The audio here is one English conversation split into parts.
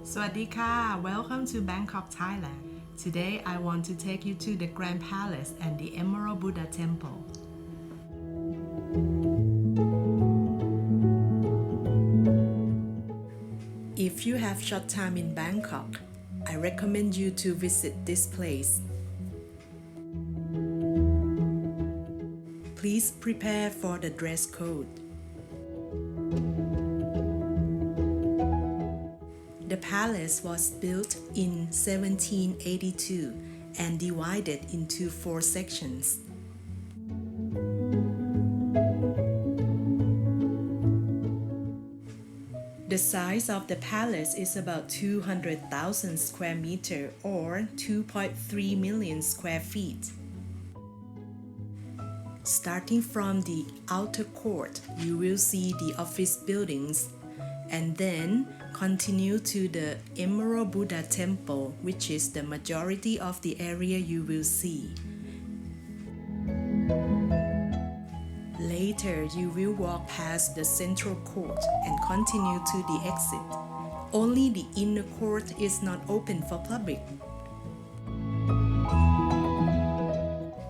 Swadika, welcome to Bangkok, Thailand. Today I want to take you to the Grand Palace and the Emerald Buddha Temple. If you have short time in Bangkok, I recommend you to visit this place. Please prepare for the dress code. The palace was built in 1782 and divided into 4 sections. The size of the palace is about 200,000 square meters or 2.3 million square feet. Starting from the outer court, you will see the office buildings and then continue to the Emerald Buddha Temple, which is the majority of the area you will see. Later, you will walk past the central court and continue to the exit. Only the inner court is not open for public.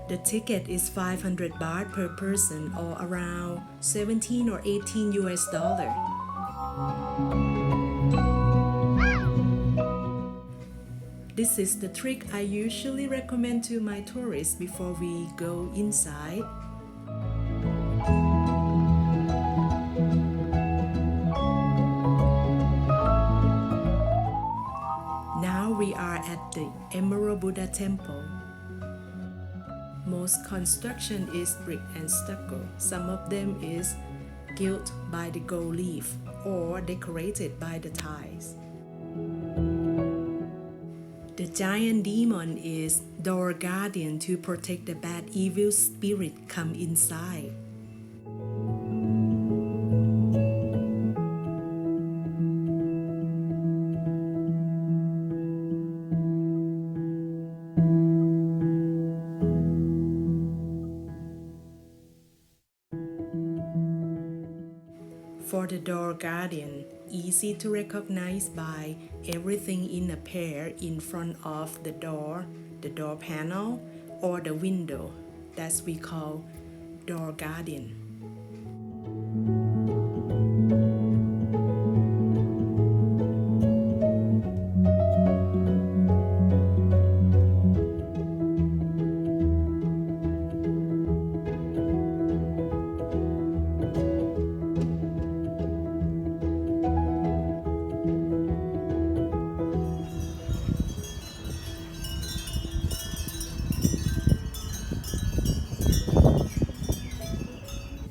The ticket is 500 baht per person or around 17 or 18 US dollar. This is the trick I usually recommend to my tourists before we go inside. Now we are at the Emerald Buddha Temple. Most construction is brick and stucco. Some of them is gilt by the gold leaf or decorated by the tiles. The giant demon is door guardian to protect the bad evil spirit come inside. For the door guardian, easy to recognize by everything in a pair in front of the door panel, or the window. That's we call door guardian.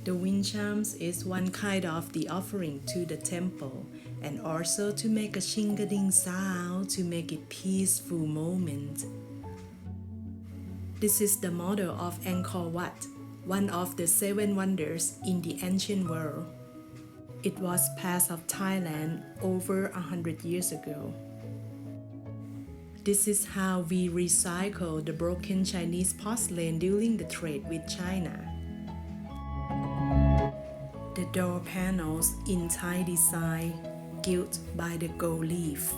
The wind chimes is one kind of the offering to the temple, and also to make a shing-a-ding sound to make it peaceful moment. This is the model of Angkor Wat, one of the 7 wonders in the ancient world. It was part of Thailand over 100 years ago. This is how we recycle the broken Chinese porcelain during the trade with China. The door panels in Thai design, gilt by the gold leaf.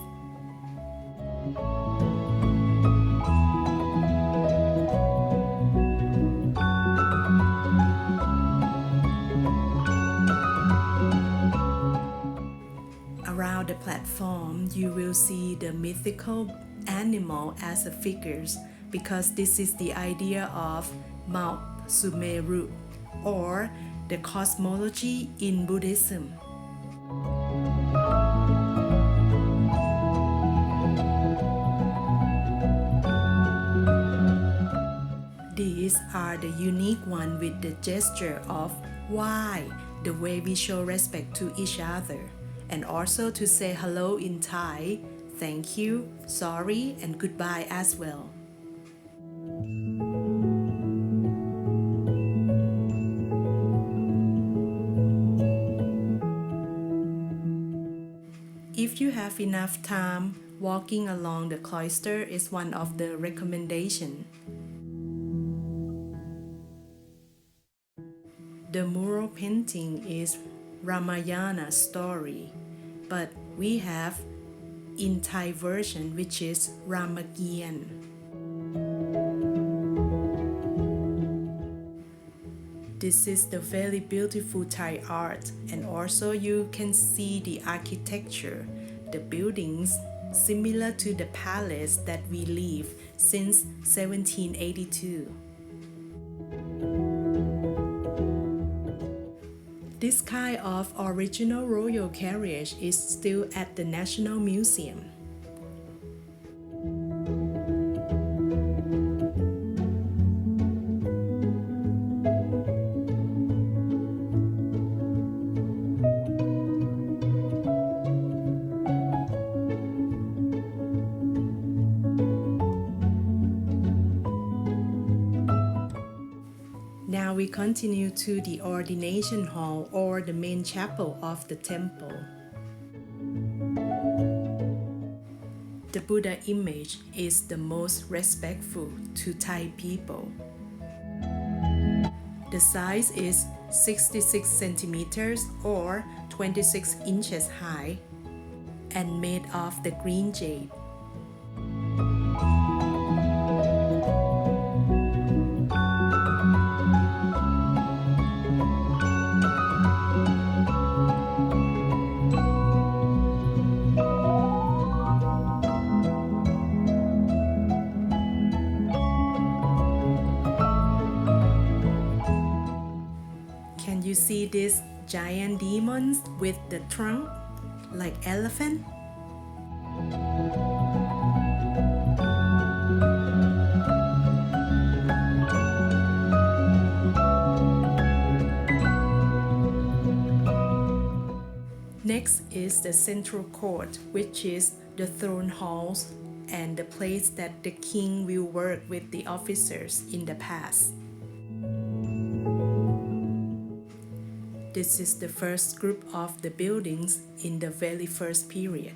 Around the platform, you will see the mythical animal as a figures, because this is the idea of Mount Sumeru, or the cosmology in Buddhism. These are the unique one with the gesture of why, the way we show respect to each other, and also to say hello in Thai, thank you, sorry, and goodbye as well. If you have enough time, walking along the cloister is one of the recommendations. The mural painting is Ramayana story, but we have in Thai version, which is Ramagyan. This is the very beautiful Thai art, and also you can see the architecture, the buildings similar to the palace that we live since 1782. This kind of original royal carriage is still at the National Museum. Now we continue to the Ordination Hall, or the main chapel of the temple. The Buddha image is the most respectful to Thai people. The size is 66 centimeters or 26 inches high and made of the green jade. Can you see these giant demons with the trunk like elephant? Next is the central court, which is the throne halls and the place that the king will work with the officers in the past. This is the first group of the buildings in the very first period,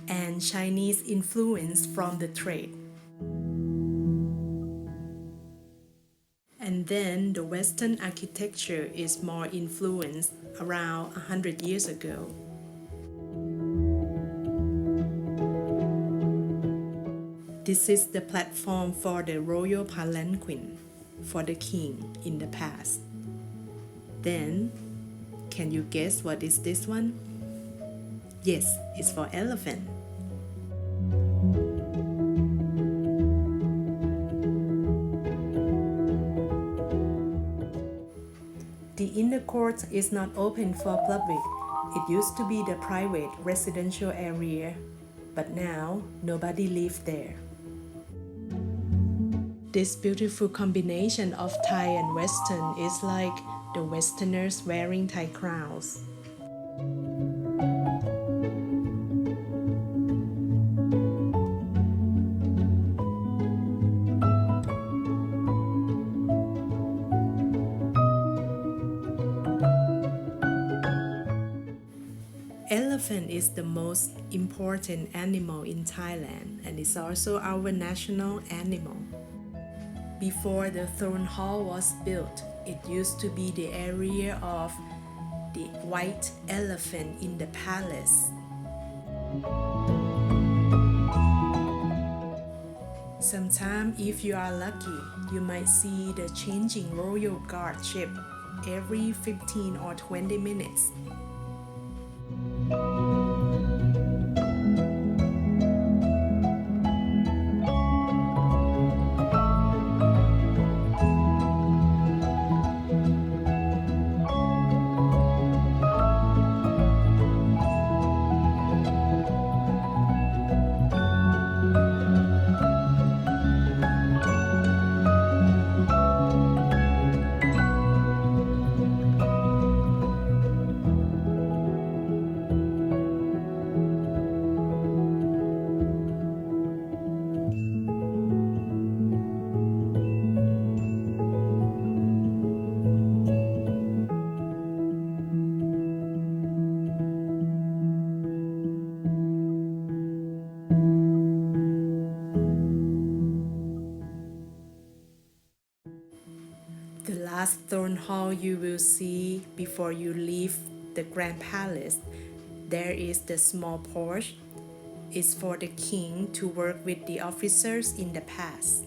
and Chinese influence from the trade. And then the Western architecture is more influenced around 100 years ago. This is the platform for the royal Palanquin for the king in the past. Then, can you guess what is this one? Yes, it's for elephant. The inner court is not open for public. It used to be the private residential area, but now nobody lives there. This beautiful combination of Thai and Western is like the Westerners wearing Thai crowns. Elephant is the most important animal in Thailand and is also our national animal. Before the throne hall was built, it used to be the area of the white elephant in the palace. Sometimes, if you are lucky, you might see the changing royal guard ship every 15 or 20 minutes. The last throne hall you will see before you leave the Grand Palace, there is the small porch is for the king to work with the officers in the past.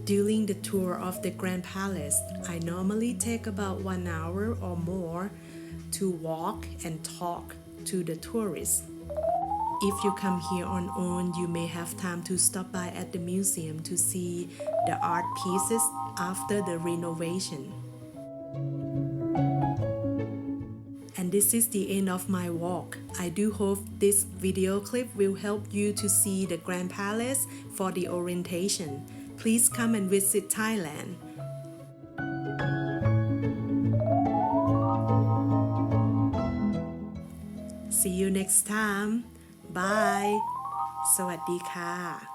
During the tour of the Grand Palace, I normally take about 1 hour or more to walk and talk to the tourists. If you come here on own, you may have time to stop by at the museum to see the art pieces after the renovation. And this is the end of my walk. I do hope this video clip will help you to see the Grand Palace for the orientation. Please come and visit Thailand. See you next time. Bye. สวัสดีค่ะ